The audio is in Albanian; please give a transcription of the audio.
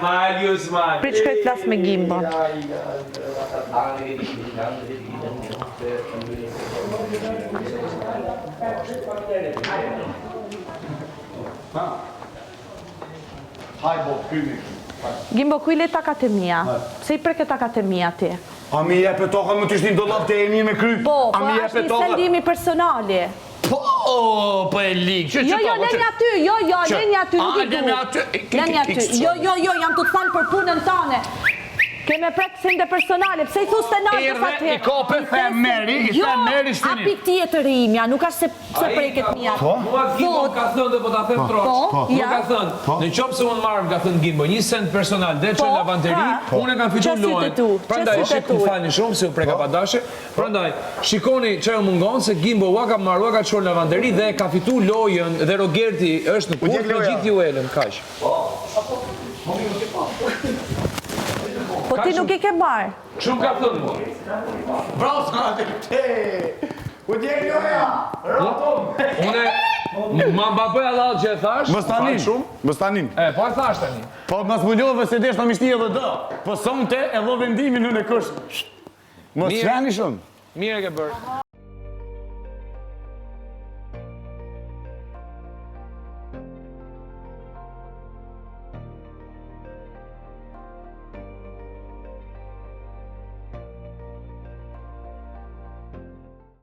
Marius, man. Prit shkoj flas me Gimbon. Gimbo, kuj le takat e mia? Pse I preke takat e mia ti? A mi jepë toka më t'ishtë një dollap të e një me kry? Po, është një sendimi personali. Po e ligë. Jo, lenj aty, lenj aty, nuk I du. Lenj aty, jo, jam të të falë për punën tane. Keme prek sende personale, pse I thus të nalë të fatë? I kope femeri, Jo, api tjetër imja, nuk ashtë se preket mija. Mua Gimbo ka thënë dhe po ta them troç. Nuk ka thënë, në qopë se unë marrë ka thënë Gimbo, një send personal, dhe që lavanderi, unë e kam fitu lojën. Prandaj, ku falni shumë, se u preka pa dashe. Prandaj, shikoni që e mungon, se Gimbo ua ka marrë, ua ka qërë lavanderi, dhe ka fitu lojën, dhe Rogerti është në kurt, me gjithë ju elën, kaq. Po ti nuk I ke marrë. Shumë ka thënë mua. Bravo, s'ka te! U djekë loja! Une, ma mbapoj Allah që e thash. Bëstanin. Po e thash tani. Po mas mullove se desh në mishti edhe do. Po sonte e dho vendimin unë e kush. Mos qeni shumë. Mire ke bërë.